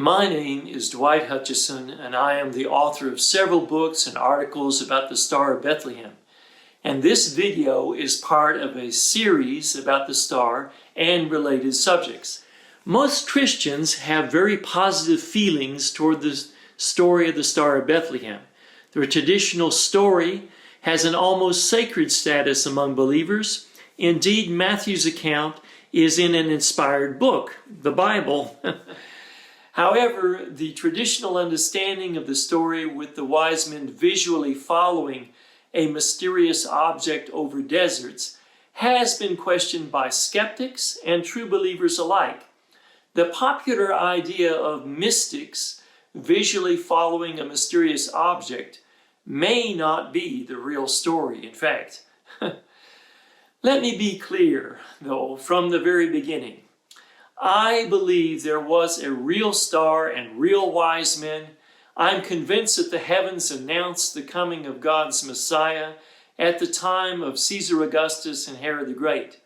My name is Dwight Hutchison, and I am the author of several books and articles about the Star of Bethlehem. And this video is part of a series about the star and related subjects. Most Christians have very positive feelings toward the story of the Star of Bethlehem. The traditional story has an almost sacred status among believers. Indeed, Matthew's account is in an inspired book, the Bible. However, the traditional understanding of the story with the wise men visually following a mysterious object over deserts has been questioned by skeptics and true believers alike. The popular idea of mystics visually following a mysterious object may not be the real story, in fact. Let me be clear, though, from the very beginning. I believe there was a real star and real wise men. I'm convinced that the heavens announced the coming of God's Messiah at the time of Caesar Augustus and Herod the Great.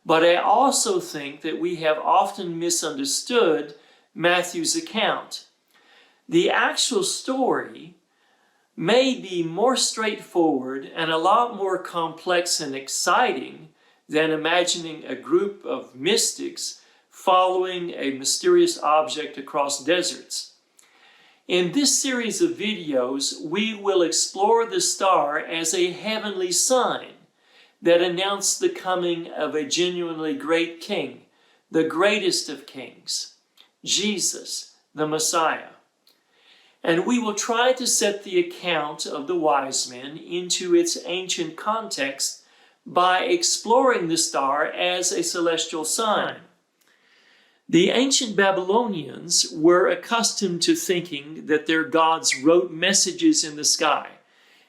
But I also think that we have often misunderstood Matthew's account. The actual story may be more straightforward and a lot more complex and exciting than imagining a group of mystics following a mysterious object across deserts. In this series of videos, we will explore the star as a heavenly sign that announced the coming of a genuinely great king, the greatest of kings, Jesus, the Messiah. And we will try to set the account of the wise men into its ancient context by exploring the star as a celestial sign. The ancient Babylonians were accustomed to thinking that their gods wrote messages in the sky,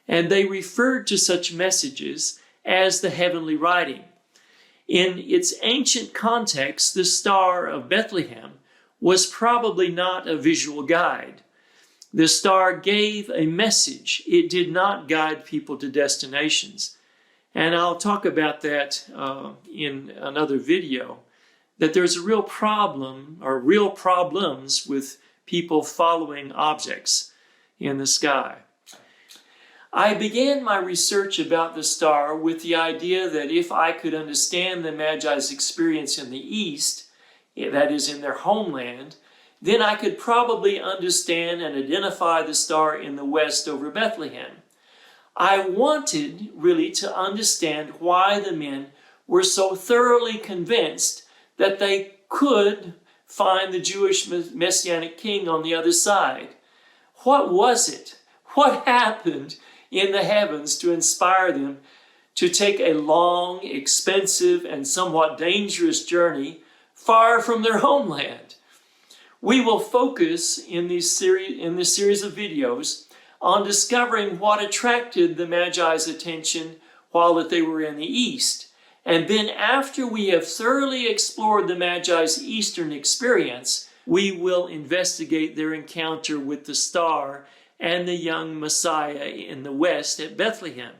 and they referred to such messages as the heavenly writing. In its ancient context, the Star of Bethlehem was probably not a visual guide. The star gave a message. It did not guide people to destinations. And I'll talk about that in another video. That there's a real problem or real problems with people following objects in the sky. I began my research about the star with the idea that if I could understand the Magi's experience in the East, that is in their homeland, then I could probably understand and identify the star in the West over Bethlehem. I wanted really to understand why the men were so thoroughly convinced that they could find the Jewish Messianic king on the other side. What was it? What happened in the heavens to inspire them to take a long, expensive, and somewhat dangerous journey far from their homeland? We will focus in this series of videos on discovering what attracted the Magi's attention while that they were in the East. And then after we have thoroughly explored the Magi's Eastern experience, we will investigate their encounter with the star and the young Messiah in the West at Bethlehem.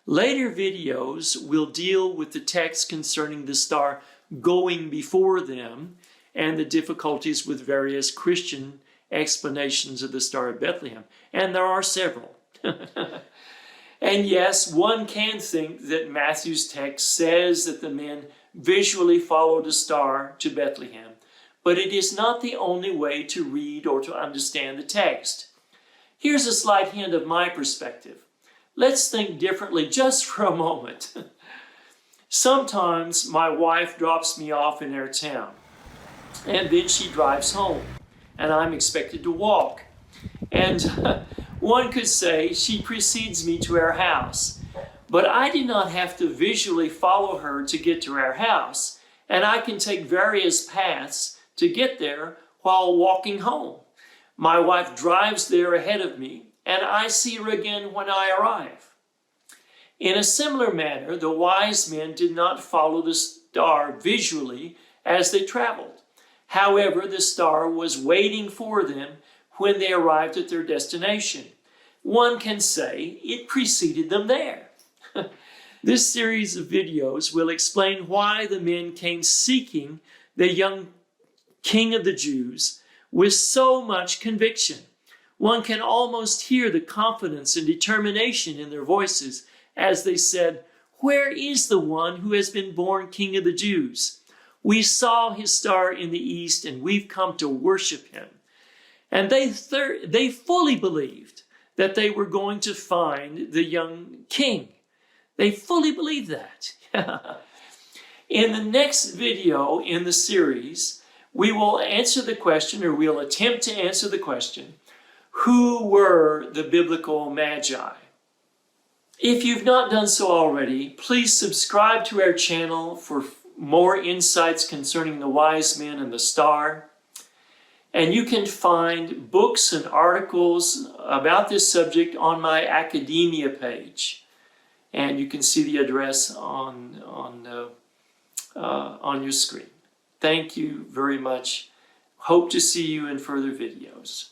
Later videos will deal with the text concerning the star going before them and the difficulties with various Christian explanations of the Star of Bethlehem. And there are several. And yes, one can think that Matthew's text says that the men visually followed a star to Bethlehem, but it is not the only way to read or to understand the text. Here's a slight hint of my perspective. Let's think differently just for a moment. Sometimes my wife drops me off in our town, and then she drives home, and I'm expected to walk. And one could say she precedes me to our house, but I do not have to visually follow her to get to our house, and I can take various paths to get there while walking home. My wife drives there ahead of me, and I see her again when I arrive. In a similar manner, the wise men did not follow the star visually as they traveled. However, the star was waiting for them when they arrived at their destination. One can say it preceded them there. This series of videos will explain why the men came seeking the young King of the Jews with so much conviction. One can almost hear the confidence and determination in their voices as they said, "Where is the one who has been born King of the Jews? We saw his star in the east and we've come to worship him." And they fully believed that they were going to find the young king. They fully believed that. In the next video in the series, we will answer the question, or we'll attempt to answer the question, who were the biblical Magi? If you've not done so already, please subscribe to our channel for more insights concerning the wise men and the star. And you can find books and articles about this subject on my academia page. And you can see the address on your screen. Thank you very much. Hope to see you in further videos.